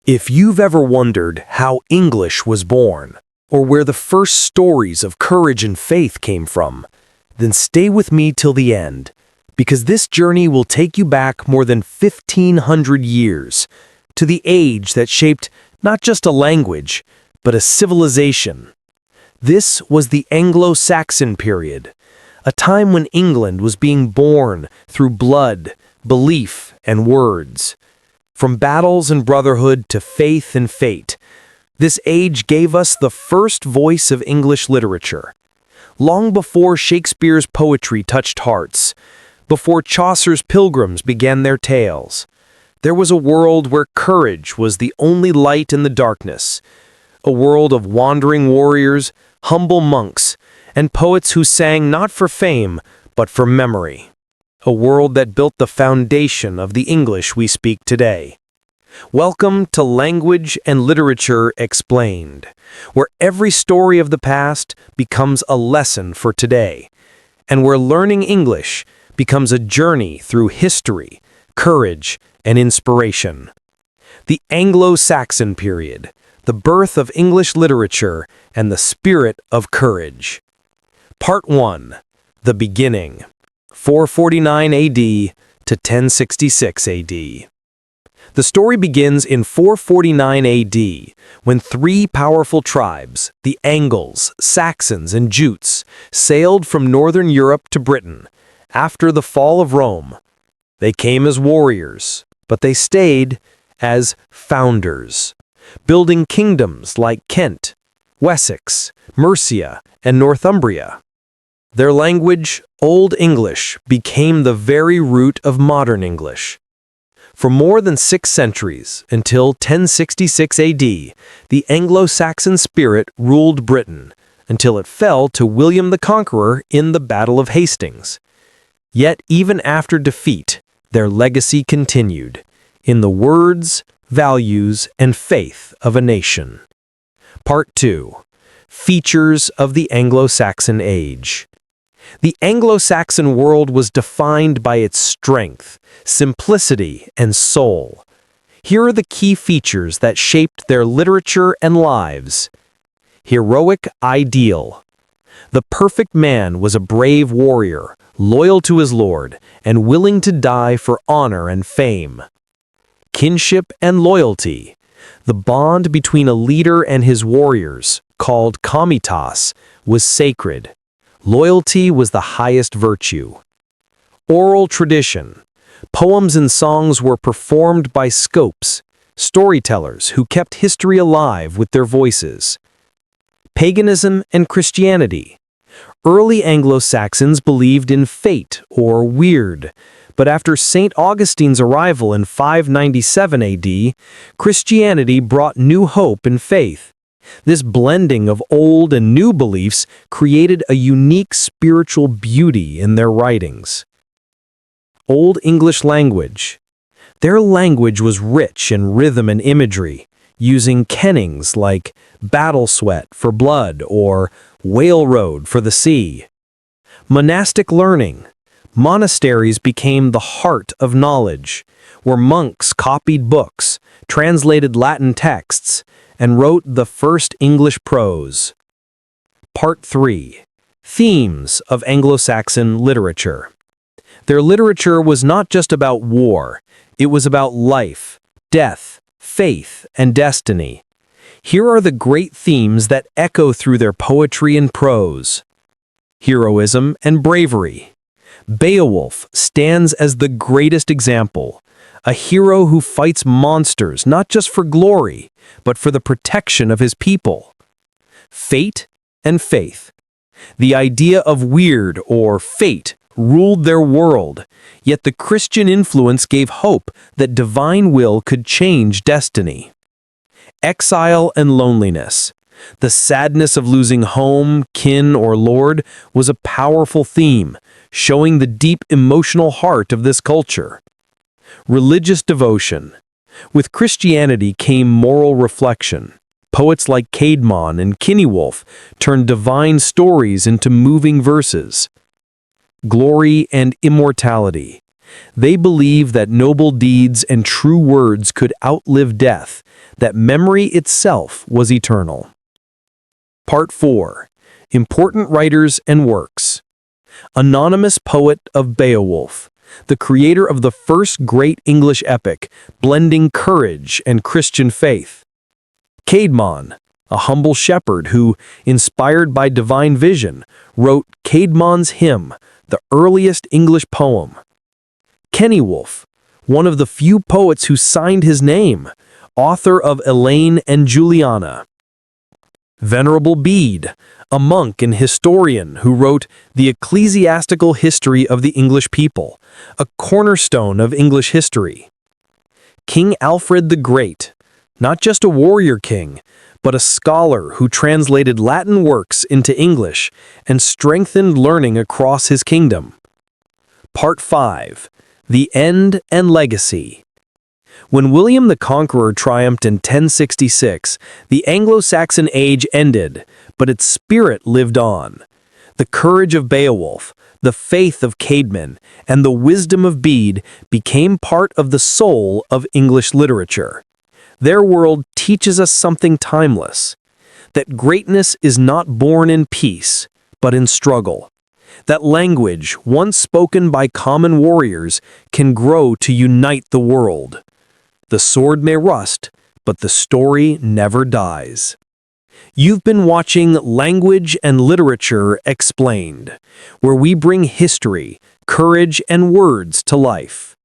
If you've ever wondered how English was born, or where the first stories of courage and faith came from, then stay with me till the end, because this journey will take you back more than 1,500 years, to the age that shaped not just a language, but a civilization. This was the Anglo-Saxon period, a time when England was being born through blood, belief, and words. From battles and brotherhood to faith and fate, this age gave us the first voice of English literature. Long before Shakespeare's poetry touched hearts, before Chaucer's pilgrims began their tales, there was a world where courage was the only light in the darkness, a world of wandering warriors, humble monks, and poets who sang not for fame, but for memory. A world that built the foundation of the English we speak today. Welcome to Language and Literature Explained, where every story of the past becomes a lesson for today, and where learning English becomes a journey through history, courage, and inspiration. The Anglo-Saxon period, the birth of English literature, and the spirit of courage. Part 1. The Beginning. 449 AD to 1066 AD. The story begins in 449 AD, when three powerful tribes, the Angles, Saxons, and Jutes, sailed from northern Europe to Britain after the fall of Rome. They came as warriors, but they stayed as founders, building kingdoms like Kent, Wessex, Mercia, and Northumbria. Their language, Old English, became the very root of modern English. For more than 6 centuries, until 1066 AD, the Anglo-Saxon spirit ruled Britain, until it fell to William the Conqueror in the Battle of Hastings. Yet even after defeat, their legacy continued, in the words, values, and faith of a nation. Part 2. Features of the Anglo-Saxon Age. The Anglo-Saxon world was defined by its strength, simplicity, and soul. Here are the key features that shaped their literature and lives. Heroic ideal. The perfect man was a brave warrior, loyal to his lord, and willing to die for honor and fame. Kinship and loyalty. The bond between a leader and his warriors, called komitas, was sacred. Loyalty was the highest virtue. Oral tradition. Poems and songs were performed by scopes, storytellers who kept history alive with their voices. Paganism and Christianity. Early Anglo-Saxons believed in fate or weird, but after St. Augustine's arrival in 597 AD, Christianity brought new hope and faith. This blending of old and new beliefs created a unique spiritual beauty in their writings. Old English language. Their language was rich in rhythm and imagery, using kennings like battle sweat for blood or whale road for the sea. Monastic learning. Monasteries became the heart of knowledge, where monks copied books, translated Latin texts, and wrote the first English prose. Part 3. Themes of Anglo-Saxon literature. Their literature was not just about war, it was about life, death, faith, and destiny. Here are the great themes that echo through their poetry and prose. Heroism and bravery. Beowulf stands as the greatest example, a hero who fights monsters not just for glory, but for the protection of his people. Fate and faith. The idea of weird or fate ruled their world, yet the Christian influence gave hope that divine will could change destiny. Exile and loneliness. The sadness of losing home, kin, or lord was a powerful theme, showing the deep emotional heart of this culture. Religious devotion. With Christianity came moral reflection. Poets like Caedmon and Kinniewolf turned divine stories into moving verses. Glory and immortality. They believe that noble deeds and true words could outlive death, that memory itself was eternal. Part 4. Important Writers and Works. Anonymous poet of Beowulf, the creator of the first great English epic, blending courage and Christian faith. Caedmon, a humble shepherd who, inspired by divine vision, wrote Caedmon's Hymn, the earliest English poem. Kenilworth, one of the few poets who signed his name, author of Elaine and Juliana. Venerable Bede, a monk and historian who wrote The Ecclesiastical History of the English People, a cornerstone of English history. King Alfred the Great, not just a warrior king, but a scholar who translated Latin works into English and strengthened learning across his kingdom. Part 5. The End and Legacy. When William the Conqueror triumphed in 1066, the Anglo-Saxon age ended, but its spirit lived on. The courage of Beowulf, the faith of Caedmon, and the wisdom of Bede became part of the soul of English literature. Their world teaches us something timeless, that greatness is not born in peace, but in struggle. That language, once spoken by common warriors, can grow to unite the world. The sword may rust, but the story never dies. You've been watching Language and Literature Explained, where we bring history, courage, and words to life.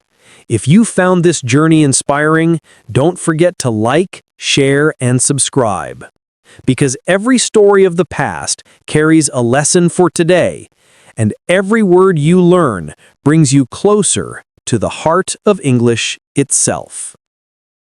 If you found this journey inspiring, don't forget to like, share, and subscribe. Because every story of the past carries a lesson for today, and every word you learn brings you closer to the heart of English itself.